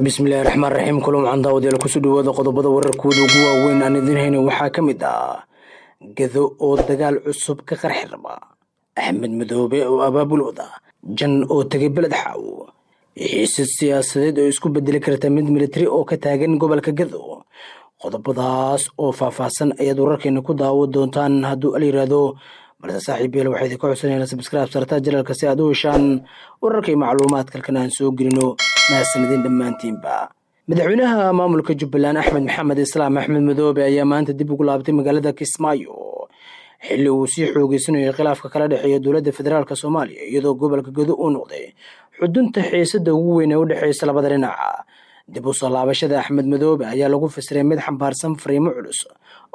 bismillaahir raxmaanir raxiim kulan waxaan daawadeel ku soo dhawaada qodobada wararkooda ugu waaweyn aan idin hayno waxaa ka mid ah gado oo dagaal cusub ka qarxi raba axmed madoobe oo abaabul wada jan oo tagay beled xaaw xiisad siyaasadeed oo isku bedeli karta mid militari oo ka taagan gobolka gado qodobadaas oo faahfaahsan ayaad wararkeena ku daawo doontaan hadduu al yiraahdo balse saaxiibayal waxay idinka codsanayaan subscribe sartaa janalka si aad u heshaan wararkay macluumaadka halkan aan soo gelino mahadsanidin dhammaantiinba madaxweynaha maamulka jubbaland axmed maxamed islaam axmed madoobe ayaa maanta dib ugu laabtay magaalada kismaayo xilli uu sii xoogeysanayo khilaafka kala dhexeeya dowladda federaalk soomaaliya iyadoo gobolka gado uu noqday xudunta xiisada ugu weyn ee u dhexeysa labada dhinaca dib u soo laabashada axmed madoobe ayaa lagu fasiray mid xambaarsan fariimo culus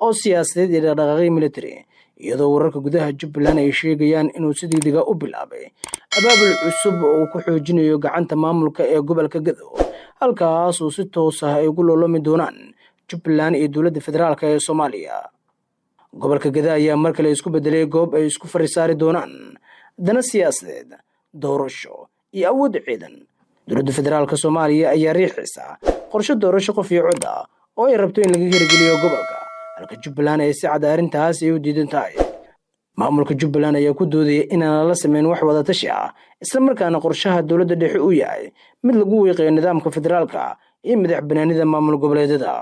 oo siyaasadeed iyo dhaqdhaqaaqyo militari iyadoo wararka gudaha jubbaland ay sheegayaan inuu si degdega u bilaabay abaabul cusub oo uu ku xoojinayo gacanta maamulka ee gobolka gado halkaas uu si toos ah ay ugu loolami doonaan jubbaland iyo dowladda federaalk ee soomaaliya gobolka gado ayaa mar kale isku bedelay goob ay isku farisaari doonaan dana siyaasadeed doorasho iyo awood ciidan dowladda federaalk soomaaliya ayaa riixaysa qorshe doorasho qof iyo cod ah oo ay rabto in laga hirgeliyo gobolka halka jubbaland ay si cad arrintaas ay u diidan tahay maamulka jubbaland ayaa ku doodaya inaan lala sameyn wax wada tashi ah islamarkaana qorshaha dowladda dhexe uu yahay mid lagu wiiqayo nidaamka federaalka iyo madax banaanida maamul goboleedyada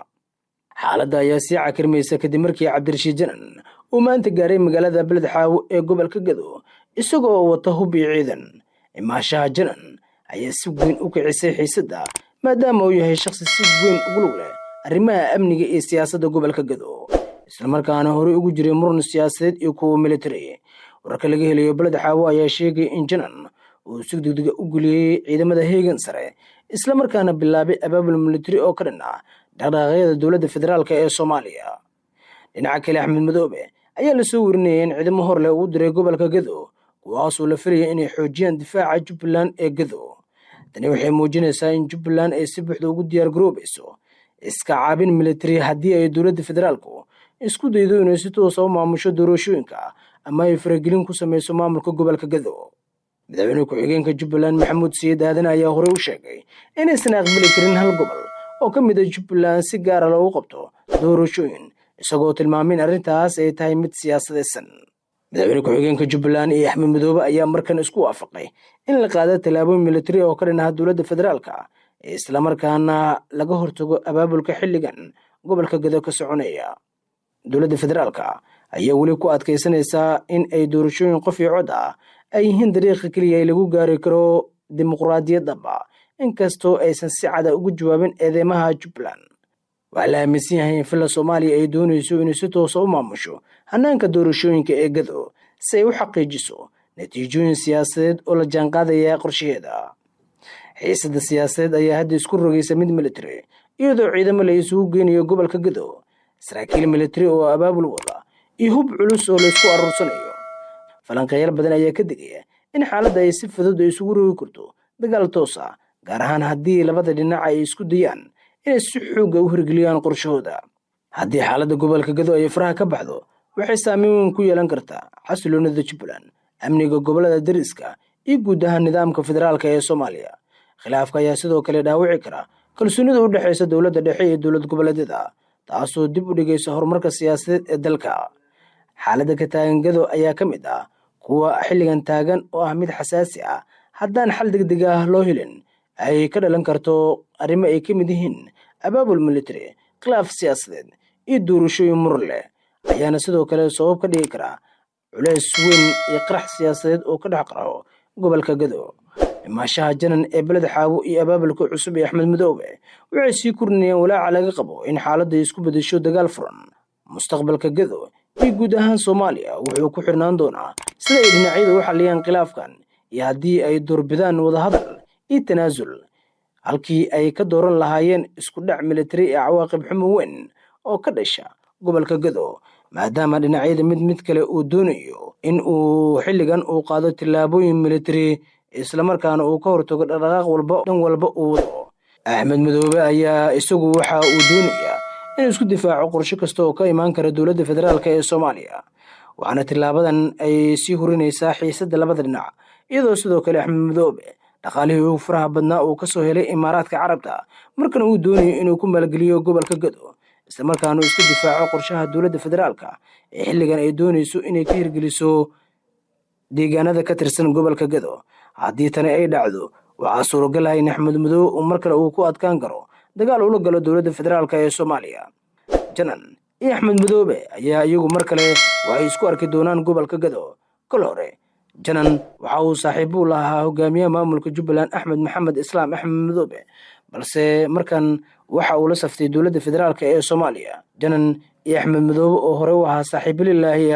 xaaladda ayaa sii cakirmaysa kadib markii cabdirashiid janan uu maanta gaaray magaalada beled xaawo ee gobolka gado isagoo wata hub iyo ciidan imaashaha janan ayaa si weyn u kicisay xiisadda maadaama uu yahay shakhsi si weyn ugu lug leh arrimaha amniga iyo siyaasadda gobolka gado islamarkaana horey ugu jiray muran siyaasadeed iyo kuwa militari wararka laga helayo beled xaawo ayaa sheegay in janan uu si degdega u geliyey ciidamada heegan sare islamarkaana bilaabay abaabul militari oo ka dhan ah dhaqdhaqaaqyada dowladda federaalk ee soomaaliya dhinaca kale axmed madoobe ayaa lasoo warinayay in ciidamo hor leh uu diray gobolka gado kuwaasoo la filaya inay xoojiyaan difaaca jubbaland ee gado tani waxay muujinaysaa in jubbaland ay si buuxda ugu diyaar garoobayso iska caabin militari haddii ay dowladda federaalku isku daydo inay si toosa u maamusho doorashooyinka ama ay faragelin ku samayso maamulka gobolka gado madaxweyne ku-xigeenka jubbaland maxamuud sayid aadan ayaa horey u sheegay inaysan aqbali karin hal gobol oo ka mid a jubbaland si gaara loogu qabto doorashooyin isagoo tilmaamay in arrintaas ay tahay mid siyaasadaysan madaxweyne ku-xigeenka jubbaland iyo axmed madoobe ayaa markan isku waafaqay in la qaado tallaabooyin militari oo ka dhinaha dowladda federaalka islamarkaana laga hortago abaabulka xilligan gobolka gado ka soconaya dowladda federaalka ayaa weli ku adkaysanaysaa in ay doorashooyin qof iyo cod ah ay yihiin dariiqa keliya ay lagu gaari karo dimuqraadiyaddaba inkastoo aysan si cada ugu jawaabin eedeymaha jubbaland waxaa la aaminsan yahay in filla soomaaliya ay doonayso inay si toosa u maamusho hanaanka doorashooyinka ee gado si ay u xaqiijiso natiijooyin siyaasadeed oo la jaanqaadaya qorshaheeda xiisada siyaasadeed ayaa hadda isku rogaysa mid militari iyadoo ciidamo la isugu geynayo gobolka gado saraakiil militari oo abaabul wada iyo hub culus oo laysku aruursanayo falanqeeyal badan ayaa ka digaya in xaaladda ay si fudud ay isugu rogi karto dagaal toos ah gaar ahaan haddii labada dhinac ay isku dayaan inay si xooga u hirgeliyaan qorshahooda haddii xaaladda gobolka gado ay faraha ka baxdo waxay saameyn weyn ku yeelan kartaa xasiloonida jubbaland amniga gobolada dariska iyo guud ahaan nidaamka federaalk ee soomaaliya khilaafka ayaa sidoo kale dhaawici kara kalsoonida u dhexeysa dowladda dhexe iyo dowlad goboleedyada taasoo dib u dhigaysa horumarka siyaasadeed ee dalka xaaladda ka taagan gado ayaa ka mid ah kuwa xilligan taagan oo ah mid xasaasi ah haddaan xal degdeg ah loo helin ay ka dhalan karto arrimo ay ka mid yihiin abaabul militari khilaaf siyaasadeed iyo doorashooyin murur leh ayaana sidoo kale sabab ka dhigi karaa culeys weyn iyo qarax siyaasadeed oo ka dhex qaro gobolka gado imaashaha janan ee beled xaawo iyo abaabulka cusub ee axmed madoobe waxay sii kordhinayaan walaaca laga qabo in xaaladda isku bedesho dagaal furan mustaqbalka gado iyo guud ahaan soomaaliya wuxuu ku xirnaan doonaa sida ay dhinacyadu u xalliyaan khilaafkan iyo haddii ay doorbidaan wadahadal iyo tanaasul halkii ay ka dooran lahaayeen isku dhac militari ee cawaaqib xumo weyn oo ka dhasha gobolka gado maadaama dhinacyada mid kale uu doonayo in uu xilligan uu qaado tillaabooyin militari islamarkaana uu ka hortago dhaqdhaqaaq walba dhan walba uu wado axmed madoobe ayaa isagu waxa uu doonayaa inuu isku difaaco qorshe kasta oo ka imaan kara dowladda federaalk ee soomaaliya waxaana tillaabadan ay sii hurinaysaa xiisadda labada dhinac iyadoo sidoo kale axmed madoobe dhaqaalihii ugu faraha badnaa uu ka soo helay imaaraadka carabta markana uu doonayo inuu ku maalgeliyo gobolka Gado isla markaana uu iska difaaco qorshaha dowladda federaalka ee xilligan ay doonayso inay ka hirgeliso deegaanada ka tirsan gobolka Gado. haddii tani ay dhacdo waxaa suuragal ah in Axmed Madoobe uu markale uu ku adkaan karo dagaal ula galo dowladda federaalka ee Soomaaliya. Janan iyo Axmed Madoobe ayaa iyagu markale waxay isku arki doonaan gobolka Gado. kol hore Janan waxa uu saaxiib u lahaa hogaamiyaha maamulka Jubbaland Axmed Maxamed Islaam Axmed Madoobe balse markan waxa uu la saftay dowladda federaalka ee Soomaaliya. Janan iyo Axmed Madoobe oo hore u ahaa saaxiib lilaahi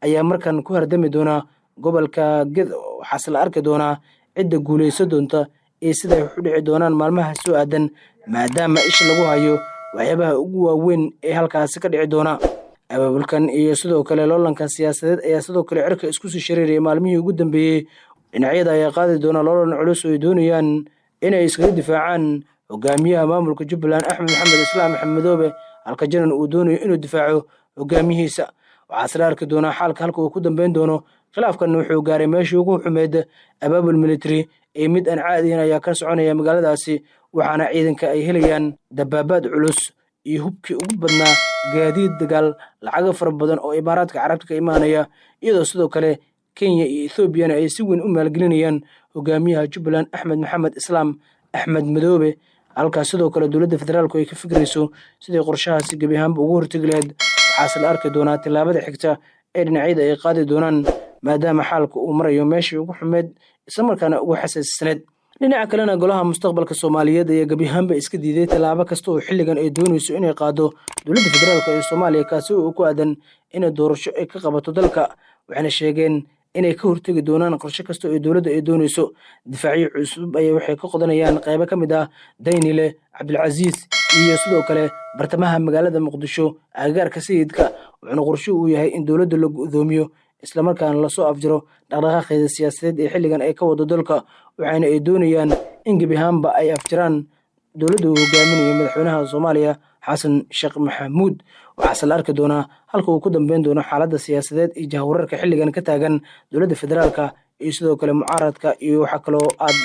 ayaa markan ku hardami doona gobolka Gado. waxaase la arki doonaa cidda guuleysan doonta iyo sida ay u dhici doonaan maalmaha soo aadan maadaama isha lagu hayo waxyaabaha ugu waaweyn ee halkaasi ka dhici doona. abaabulkan iyo sidoo kale loolanka siyaasadeed ayaa sidoo kale cirka isku sii shareerayay maalmihii ugu dambeeyey. dhinacyada ayaa qaadi doona loolan culus oo ay doonayaan inay iskaga difaacaan hogaamiyaha maamulka Jubbaland Axmed Maxamed Islaam Axmed Madoobe halka Janan uu doonayo inuu difaaco hogaamiyihiisa. waxaase la arki doonaa xaalka halka uu ku dambeyn doono. khilaafkan wuxuu gaaray meeshii ugu xumeed abaabul military ee mid aan caadihin ayaa ka soconaya magaaladaasi waxaana ciidanka ay helayaan dabaabaad culus iyo hubkii ugu badnaa gaadiid dagaal lacago fara badan oo imaaraadka carabta ka imaanaya iyadoo sidoo kale Kenya iyo Ethiopia ay si weyn u maalgelinayaan hogaamiyaha Jubbaland Axmed Maxamed Islaam Axmed Madoobe halka sidoo kale dowladda federaalku ay ka fikirayso sidii qorshahaasi gabi ahaanba ugu hortagi lahayd. waxaase la arki doonaa tillaabada xigta ee dhinacyada ay qaadi doonaan maadaama xaalku uu marayo meeshii ugu xumeed isla markaana ugu xasaasisaneed. dhinaca kalena golaha mustaqbalka Soomaaliyeed ayaa gabi ahaanba iska diiday tallaabo kasta oo xilligan ay doonayso inay qaado dowladda federaalka ee Soomaaliya kaasi oo ku aadan inay doorasho ay ka qabato dalka. waxayna sheegeen inay ka hortagi doonaan qorshe kasta oo dowladda ay doonayso. difaacyo cusub ayaa waxay ka qodanayaan qaybo ka mid ah Daynile Cabdilcasiis iyo sidoo kale bartamaha magaalada Muqdisho agagaarka sayidka wuxuuna qorshe uu yahay in dowladda la go'doomiyo isla markaana la soo afjiro dhaqdhaqaaqeeda siyaasadeed ee xilligan ay ka wado dalka. waxayna ay doonayaan in gabi ahaanba ay afjiraan dowladda uu hogaaminayo madaxweynaha Soomaaliya Xasan Sheekh Maxamuud. waxaase la arki doonaa halka uu ku dambeyn doono xaaladda siyaasadeed iyo jahwararka xilligan ka taagan dowladda federaalka iyo sidoo kale mucaaradka iyo waxa kaloo aad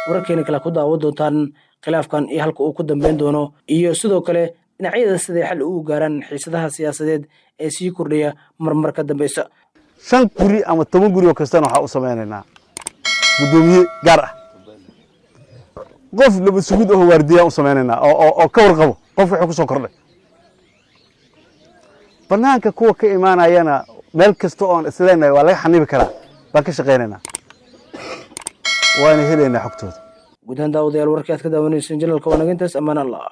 wararkeena kale ku daawan doontaan khilaafkan iyo halka uu ku dambeyn doono iyo sidoo kale dhinacyada siday xal ugu gaaraan xiisadaha siyaasadeed ee sii kordhaya marmar ka dambeysa. 5 guri ama 10 guri oo kastana waxa u sameeynaa gudoomiye gaar ah qof laba sugid oo waardiya u sameeynaa oo ka warqabo qof wuxuu ku soo kordhay banaanka kuwa ka imaanayana meel kasta oo isleenahay waa laga xanibi karaa baa ka shaqeynaa waana heleynaa xogtooda. gudahaan daawadayaal warkaad ka daawanaysan janalka wanaagsantaas amaan Allah.